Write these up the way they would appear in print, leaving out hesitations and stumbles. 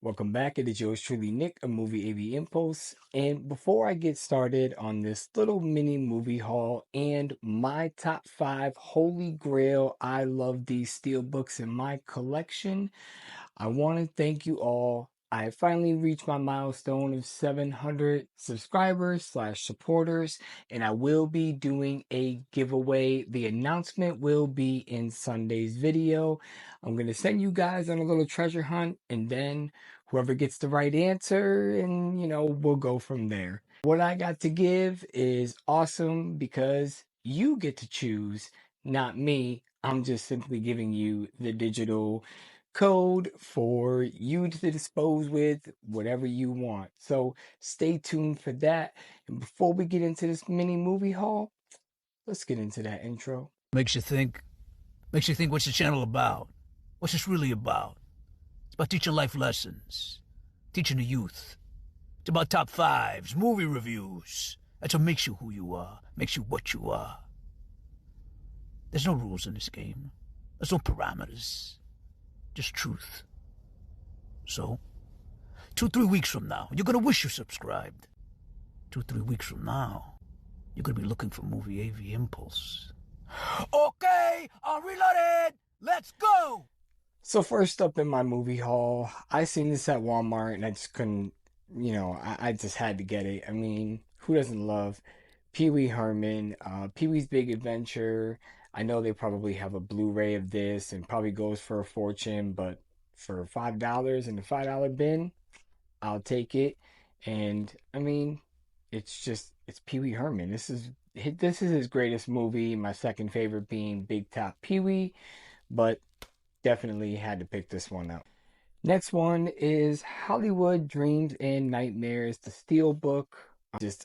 Welcome back. It is yours truly, Nick, a movie AV Impulse. And before I get started on this little mini movie haul and my top five holy grail, I love these steelbooks in my collection, I want to thank you all. I have finally reached my milestone of 700 subscribers slash supporters, and I will be doing a giveaway. The announcement will be in Sunday's video. I'm going to send you guys on a little treasure hunt, and then whoever gets the right answer, and we'll go from there. What I got to give is awesome because you get to choose, not me. I'm just simply giving you the digital code for you to dispose with whatever you want. So stay tuned for that. And before we get into this mini movie haul, let's get into that intro. Makes you think what's the channel about? What's this really about? It's about teaching life lessons, teaching the youth. It's about top fives, movie reviews. That's what makes you who you are, makes you what you are. There's no rules in this game. There's no parameters. Just truth. So, 2-3 weeks from now, you're gonna wish you subscribed. 2-3 weeks from now, you're gonna be looking for Movie AV Impulse. Okay, I'm reloaded. Let's go. So first up in my movie haul, I seen this at Walmart and I just couldn't, I just had to get it. I mean, who doesn't love Pee Wee Herman, Pee Wee's Big Adventure? I know they probably have a Blu-ray of this and probably goes for a fortune, but for $5 in the $5 bin, I'll take it. And I mean, it's Pee Wee Herman. This is his greatest movie. My second favorite being Big Top Pee Wee, but definitely had to pick this one out. Next one is Hollywood Dreams and Nightmares, the Steelbook.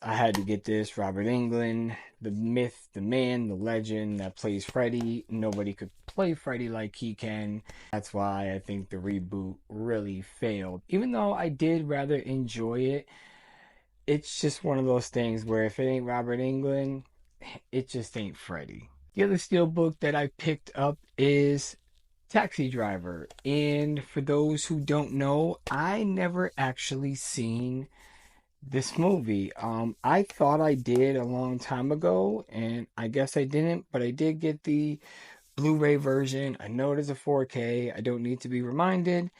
I had to get this. Robert Englund, the myth, the man, the legend that plays Freddy. Nobody could play Freddy like he can. That's why I think the reboot really failed. Even though I did rather enjoy it, it's just one of those things where if it ain't Robert Englund, it just ain't Freddy. The other steelbook that I picked up is Taxi Driver. And for those who don't know, I never actually seen this movie. I thought I did a long time ago, and I guess I didn't, but I did get the Blu-ray version. I know it is a 4K. I don't need to be reminded,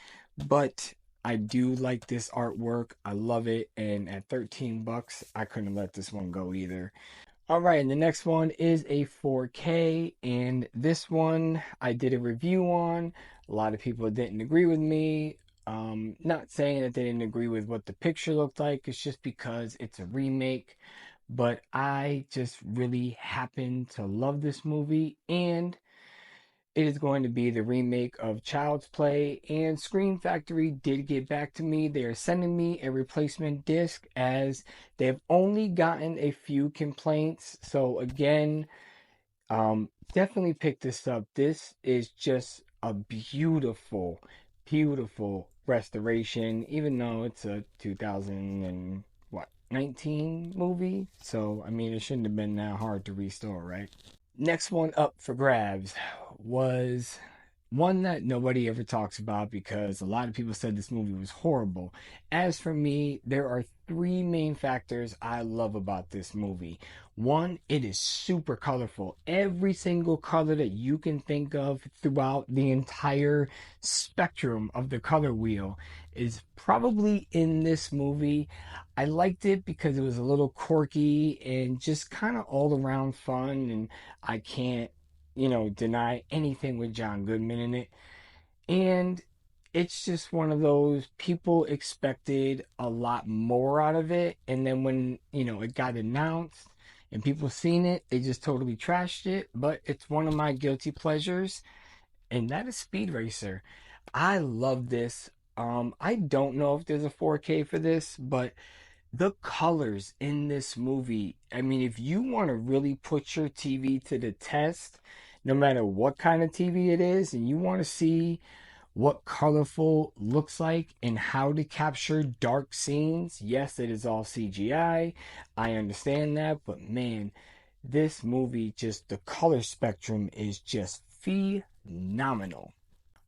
but I do like this artwork. I love it, and at 13 bucks, I couldn't let this one go either. All right, and the next one is a 4K, and this one I did a review on. A lot of people didn't agree with me. Not saying that they didn't agree with what the picture looked like. It's just because it's a remake. But I just really happen to love this movie, and it is going to be the remake of Child's Play, and Screen Factory did get back to me. They are sending me a replacement disc as they've only gotten a few complaints. So again, definitely pick this up. This is just a beautiful, beautiful restoration, even though it's a 2000 and what 19 movie. So I mean, it shouldn't have been that hard to restore, right? Next one up for grabs was one that nobody ever talks about because a lot of people said this movie was horrible. As for me, there are three main factors I love about this movie. One, it is super colorful. Every single color that you can think of throughout the entire spectrum of the color wheel is probably in this movie. I liked it because it was a little quirky and just kind of all around fun, and I can't, deny anything with John Goodman in it. And it's just one of those people expected a lot more out of it. And then when, it got announced and people seen it, they just totally trashed it. But it's one of my guilty pleasures, and that is Speed Racer. I love this. I don't know if there's a 4K for this, but the colors in this movie, I mean, if you want to really put your TV to the test, no matter what kind of TV it is, and you want to see what colorful looks like and how to capture dark scenes, yes, it is all CGI. I understand that, but man, this movie, just the color spectrum is just phenomenal.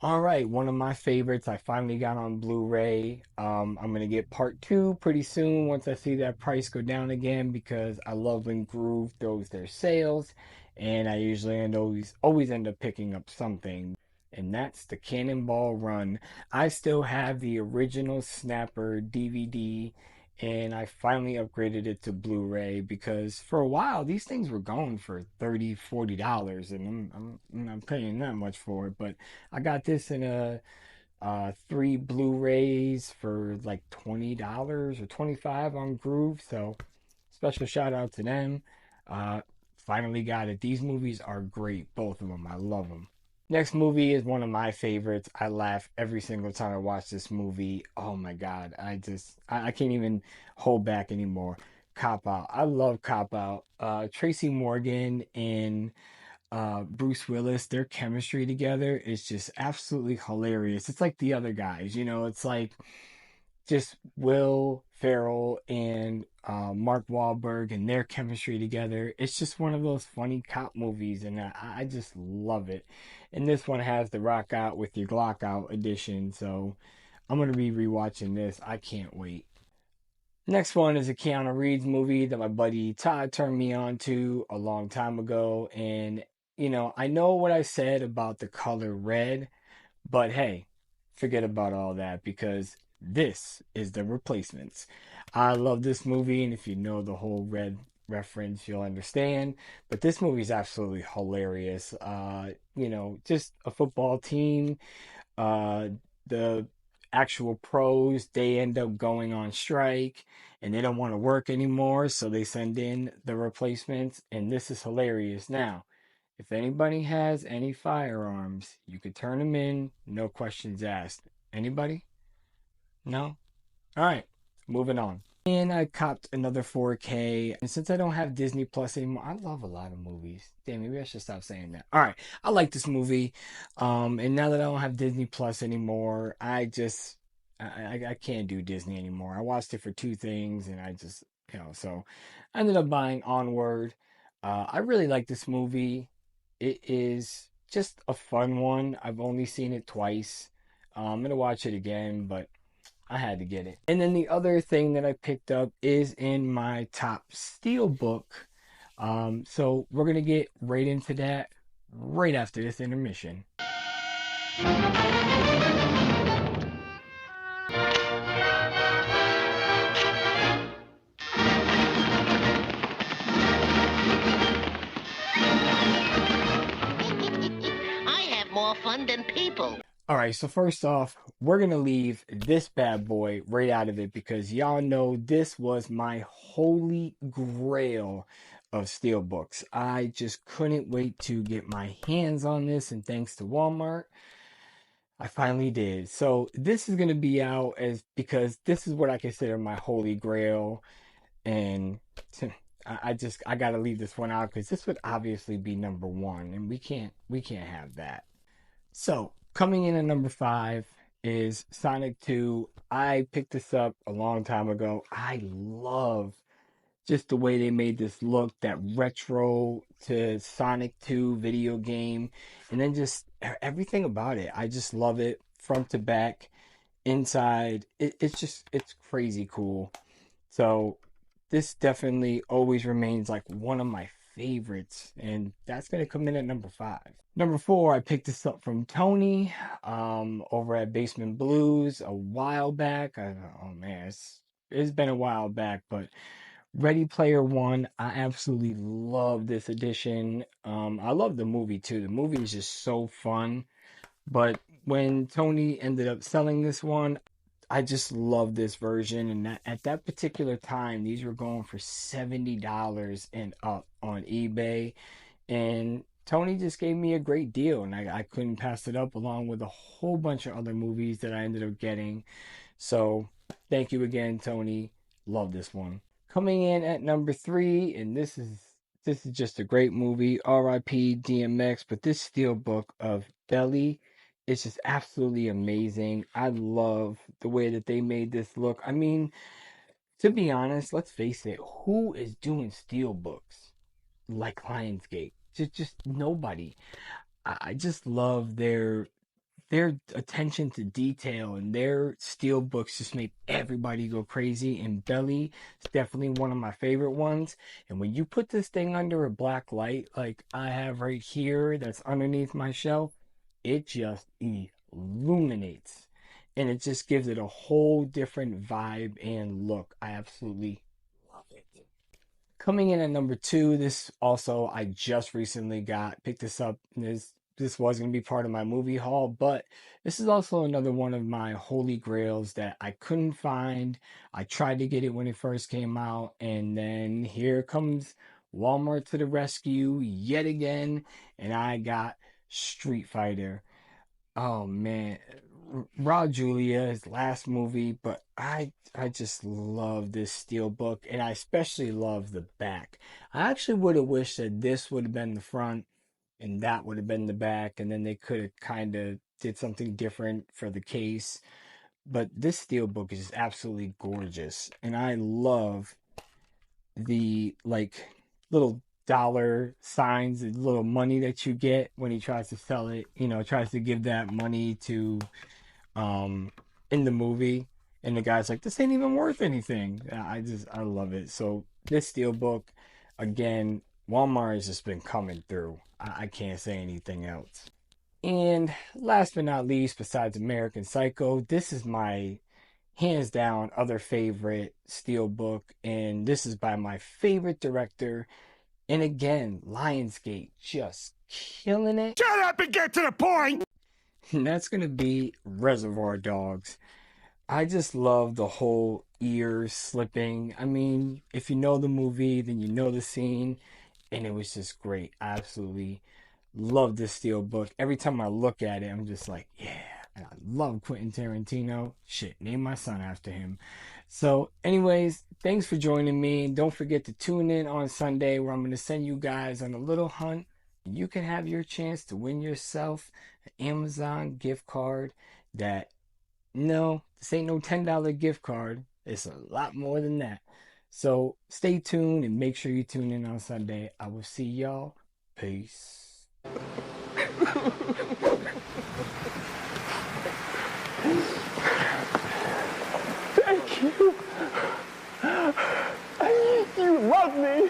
All right, one of my favorites. I finally got on Blu-ray. I'm gonna get part two pretty soon once I see that price go down again because I love when Groove throws their sales, and I usually end always end up picking up something, and that's the Cannonball Run. I still have the original Snapper DVD, and I finally upgraded it to Blu-ray because for a while these things were going for 30, $40, and I'm not paying that much for it, but I got this in a three Blu-rays for like $20 or 25 on Groove. So special shout out to them. Uh, Finally got it. These movies are great, both of them. I love them. Next movie is one of my favorites. I laugh every single time I watch this movie. Oh my God. I can't even hold back anymore. Cop Out. I love Cop Out. Tracy Morgan and Bruce Willis, their chemistry together is just absolutely hilarious. It's like the other guys, it's like just Will Ferrell and Mark Wahlberg and their chemistry together. It's just one of those funny cop movies, and I just love it. And this one has the Rock Out with Your Glock Out edition, so I'm gonna be rewatching this. I can't wait. Next one is a Keanu Reeves movie that my buddy Todd turned me on to a long time ago. And, I know what I said about the color red, but hey, forget about all that because this is The Replacements. I love this movie, and if you know the whole red reference, you'll understand. But this movie is absolutely hilarious. Just a football team, uh, the actual pros, they end up going on strike and they don't want to work anymore, so they send in the replacements, and this is hilarious. Now, if anybody has any firearms, you could turn them in, no questions asked. Anybody? No? All right, moving on. And I copped another 4K. And since I don't have Disney Plus anymore, I love a lot of movies. Damn, maybe I should stop saying that. All right, I like this movie. And now that I don't have Disney Plus anymore, I can't do Disney anymore. I watched it for two things, and I just so I ended up buying Onward. I really like this movie. It is just a fun one. I've only seen it twice. I'm gonna watch it again, but I had to get it. And then the other thing that I picked up is in my top Steelbook. So we're gonna get right into that right after this intermission. I have more fun than people. All right, so first off, we're gonna leave this bad boy right out of it because y'all know this was my holy grail of Steelbooks. I just couldn't wait to get my hands on this, and thanks to Walmart, I finally did. So this is gonna be out as because this is what I consider my holy grail, and I gotta leave this one out because this would obviously be number one, and we can't have that. So coming in at number five is Sonic 2. I picked this up a long time ago. I love just the way they made this look, that retro to Sonic 2 video game, and then just everything about it. I just love it front to back, inside. It's crazy cool. So this definitely always remains like one of my favorites, and that's gonna come in at number five. Number four, I picked this up from Tony, over at Basement Blues a while back. Oh man, it's been a while back, but Ready Player One, I absolutely love this edition. I love the movie too. The movie is just so fun. But when Tony ended up selling this one, I just love this version. And at that particular time, these were going for $70 and up on eBay. And Tony just gave me a great deal, and I couldn't pass it up, along with a whole bunch of other movies that I ended up getting. So thank you again, Tony. Love this one. Coming in at number three, and this is just a great movie. R.I.P. DMX, but this steelbook of Belly is just absolutely amazing. I love the way that they made this look. I mean, to be honest, let's face it, who is doing steelbooks like Lionsgate? Just nobody. I just love their their attention to detail and their steel books just made everybody go crazy. And Belly is definitely one of my favorite ones. And when you put this thing under a black light, like I have right here, that's underneath my shelf, it just illuminates. And it just gives it a whole different vibe and look. I absolutely love it. Coming in at number two, this also I just recently picked this up. This was going to be part of my movie haul, but this is also another one of my holy grails that I couldn't find. I tried to get it when it first came out, and then here comes Walmart to the rescue yet again, and I got Street Fighter. Oh man, Raw Julia, his last movie, but I just love this steel book, and I especially love the back. I actually would have wished that this would have been the front and that would have been the back, and then they could have kind of did something different for the case. But this steel book is absolutely gorgeous, and I love the like little dollar signs, the little money that you get when he tries to sell it, tries to give that money to um in the movie, and the guy's like, this ain't even worth anything. I love it. So this steel book, again, Walmart has just been coming through. I can't say anything else. And last but not least, besides American Psycho, this is my hands down other favorite steel book, and this is by my favorite director. And again, Lionsgate just killing it. Shut up and get to the point! And that's gonna be Reservoir Dogs. I just love the whole ear slipping. I mean, if you know the movie, then you know the scene, and it was just great. I absolutely love this steel book. Every time I look at it, I'm just like, yeah. And I love Quentin Tarantino. Shit, name my son after him. So, anyways, thanks for joining me. Don't forget to tune in on Sunday where I'm going to send you guys on a little hunt. You can have your chance to win yourself an Amazon gift card that, no, this ain't no $10 gift card. It's a lot more than that. So, stay tuned and make sure you tune in on Sunday. I will see y'all. Peace. Thank you. You love me.